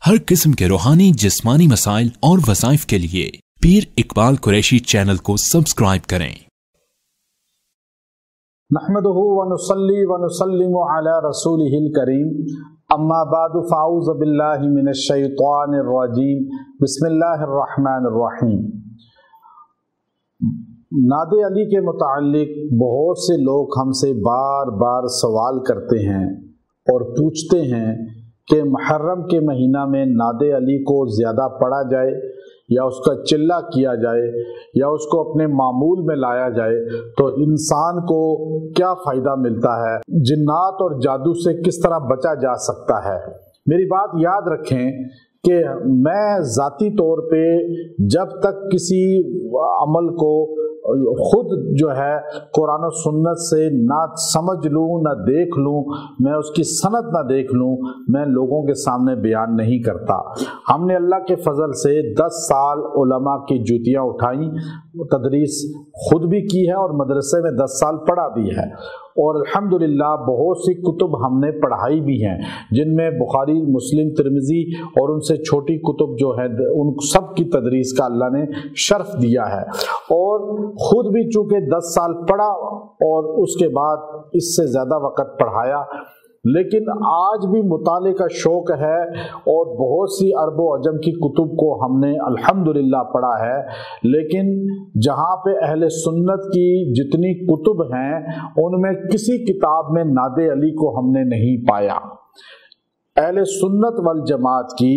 हर किस्म के रूहानी जिस्मानी मसाइल और वज़ाइफ के लिए पीर इकबाल कुरैशी चैनल को सब्सक्राइब करें। नहमदुहु व नुसल्ली व नुसल्लिमु अला रसूलिहिल करीम, अम्मा बादु फ़ाऊज़ु बिल्लाहि मिनश शैतानिर रजीम, बिस्मिल्लाहिर रहमानिर रहीम। नादे अली के मुताल्लिक बहुत से लोग हमसे बार बार सवाल करते हैं और पूछते हैं कि मुहर्रम के महीना में नादे अली को ज़्यादा पढ़ा जाए या उसका चिल्ला किया जाए या उसको अपने मामूल में लाया जाए तो इंसान को क्या फ़ायदा मिलता है, जिन्नात और जादू से किस तरह बचा जा सकता है। मेरी बात याद रखें कि मैं ज़ाती तौर पे जब तक किसी अमल को खुद जो है कुरान और सुन्नत से ना समझ लूँ ना देख लूँ, मैं उसकी सनद ना देख लूँ, मैं लोगों के सामने बयान नहीं करता। हमने अल्लाह के फजल से 10 साल उलमा की जूतियाँ उठाई, तदरीस खुद भी की है और मदरसे में 10 साल पढ़ा भी है और अल्हम्दुलिल्लाह बहुत सी कुतुब हमने पढ़ाई भी हैं, जिनमें बुखारी, मुस्लिम, तिरमिज़ी और उनसे छोटी कुतुब जो है उन सब की तदरीस का अल्लाह ने शर्फ दिया है। और खुद भी चूँकि 10 साल पढ़ा और उसके बाद इससे ज़्यादा वक़्त पढ़ाया, लेकिन आज भी मुताले का शौक़ है और बहुत सी अरब व अजम की कुतुब को हमने अल्हम्दुलिल्लाह पढ़ा है। लेकिन जहाँ पे अहले सुन्नत की जितनी कुतुब हैं उनमें किसी किताब में नादे अली को हमने नहीं पाया। अहले सुन्नत वल जमात की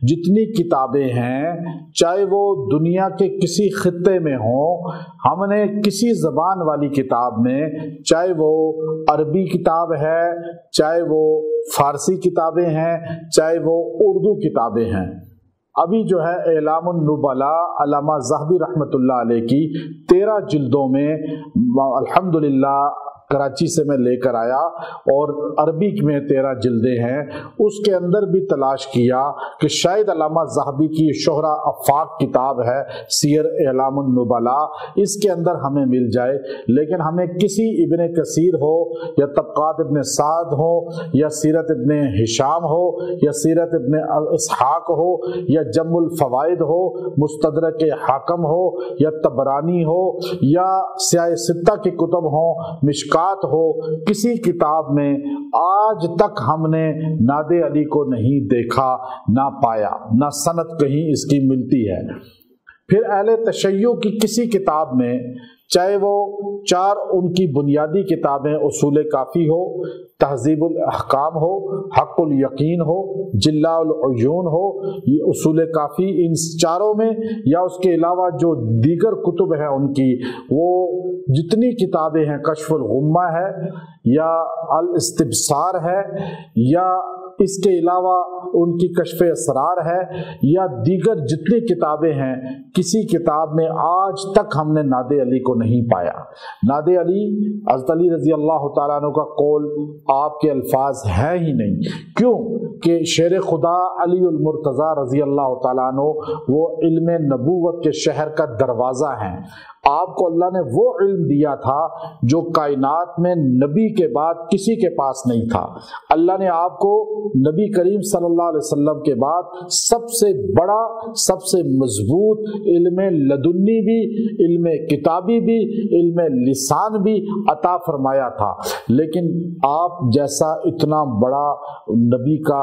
जितनी किताबें हैं, चाहे वो दुनिया के किसी खित्ते में हो, हमने किसी ज़बान वाली किताब में, चाहे वो अरबी किताब है, चाहे वो फ़ारसी किताबें हैं, चाहे वो उर्दू किताबें हैं। अभी जो है एलामुन नुबला अल्लामा ज़हबी रहमतुल्लाह अलैह की 13 जिल्दों में अल्हम्दुलिल्लाह कराची से मैं लेकर आया और अरबी में 13 जिल्दें हैं। उसके अंदर भी तलाश किया कि शायद अल्लामा ज़हबी की शोहरा अफ़ाक किताब है सीर एलामुन नुबला, इसके अंदर हमें मिल जाए। लेकिन हमें किसी इब्ने कसीर हो या तबक़ात इब्ने साद हो या सीरत इब्ने हिशाम हो या सीरत इब्ने इसहाक हो या जम्मुल फ़वाइद हो, मुस्तदरक हाकम हो या तबरानी हो या सियाह सित्ता की कुतुब हो, मिशकात हो, किसी किताब में आज तक हमने नादे अली को नहीं देखा, ना पाया, ना सनद कहीं इसकी मिलती है। फिर अहले तशय्यो की किसी किताब में, चाहे वो 4 उनकी बुनियादी किताबें उसूल काफ़ी हो, तहज़ीबुल अहकाम हो, हक़्क़ुल यकीन हो, जिल्लाउल उयून हो, ये उसूल काफ़ी, इन चारों में या उसके अलावा जो दीगर कुतुब हैं उनकी, वो जितनी किताबें हैं, कश्फुल गुम्मा है या अल इस्तिबसार है या इसके अलावा उनकी कश्फ़े असरार है या दीगर जितनी किताबें हैं, किसी किताब में आज तक हमने नादे अली को नहीं पाया। नादे अली हज़रत अली रज़ी अल्लाह तआला अन्हु का कौल, आपके अल्फाज हैं ही नहीं। क्यों कि शेर खुदा अली उल मुर्तज़ा रज़ी अल्लाह तआला अन्हु वो इल्म नबूवत के शहर का दरवाज़ा हैं। आपको अल्लाह ने वो इल्म दिया था जो कायनात में नबी के बाद किसी के पास नहीं था। अल्लाह ने आपको नबी करीम सल्लल्लाहु अलैहि वसल्लम के बाद सबसे बड़ा, सबसे मजबूत इल्म लदुन्नी भी, इल्म किताबी भी, इल्म लिसान भी अता फरमाया था। लेकिन आप जैसा इतना बड़ा नबी का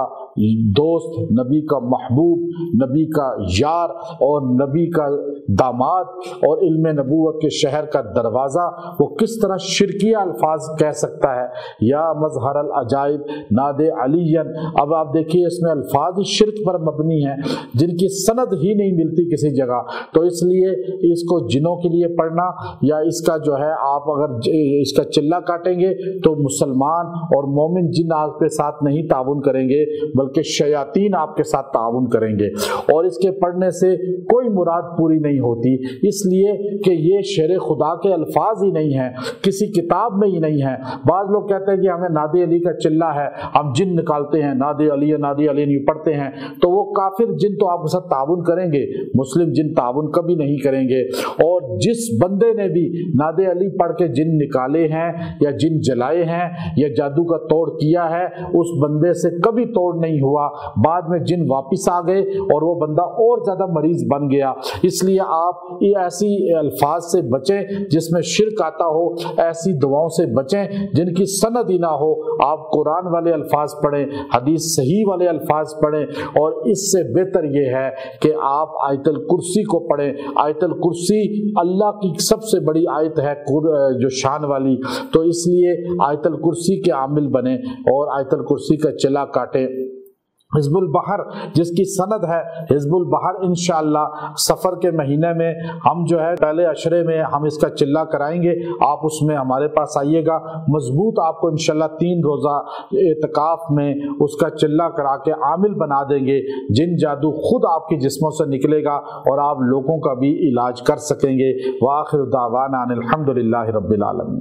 दोस्त, नबी का महबूब, नबी का यार और नबी का दामाद और इल्म नबूवत के शहर का दरवाज़ा, वो किस तरह शिरकिया अल्फाज कह सकता है, या मज़हर अल अजाइब नादे अलीयन। अब आप देखिए इसमें अल्फाज ही शिरक पर मबनी हैं, जिनकी सनद ही नहीं मिलती किसी जगह। तो इसलिए इसको जिनों के लिए पढ़ना या इसका जो है, आप अगर इसका चिल्ला काटेंगे तो मुसलमान और मोमिन जिन आपके साथ नहीं ताउन करेंगे बल्कि शयातीन आपके साथ ताउन करेंगे और इसके पढ़ने से कोई मुराद पूरी नहीं होती, इसलिए कि یہ شعر خدا کے الفاظ ہی نہیں ہیں، کسی کتاب میں ہی نہیں ہیں۔ بعض لوگ کہتے ہیں کہ ہمیں نادی علی کا چلہ ہے، ہم جن نکالتے ہیں، نادی علی نہیں پڑھتے ہیں، تو وہ کافر جن تو آپ کے ساتھ تعاون کریں گے، مسلم جن تعاون کبھی نہیں کریں گے۔ اور جس بندے نے بھی ناد علی پڑھ کے جن نکالے ہیں یا جن جلائے ہیں یا جادو کا توڑ کیا ہے، اس بندے سے کبھی توڑ نہیں ہوا، بعد میں جن واپس آ گئے اور وہ بندہ اور زیادہ مریض بن گیا۔ اس لیے آپ یہ ایسی الفاظ سے بچیں جس میں شرک آتا ہو، ایسی دعاؤں سے بچیں جن کی سند ہی نہ ہو۔ آپ قرآن والے الفاظ پڑھیں، حدیث صحیح والے الفاظ پڑھیں، اور اس سے بہتر یہ ہے کہ آپ آیت الکرسی کو پڑھیں۔ آیت الکرسی اللہ کی سب سے بڑی آیت ہے جو شان والی، تو اس لیے آیت الکرسی کے عامل بنیں اور آیت الکرسی کا چلا کاٹیں۔ حزب البحر جس کی سند ہے، حزب البحر انشاءاللہ سفر کے مہینے میں ہم جو ہے پہلے عشرے میں ہم اس کا چلہ کرائیں گے، آپ اس میں ہمارے پاس آئیے گا، مضبوط آپ کو انشاءاللہ 3 روزہ اعتکاف میں اس کا چلہ کرا کے عامل بنا دیں گے۔ جن جادو خود آپ کے جسموں سے نکلے گا اور آپ لوگوں کا بھی علاج کر سکیں گے۔ وآخر دعوانا ان الحمدللہ رب العالمین۔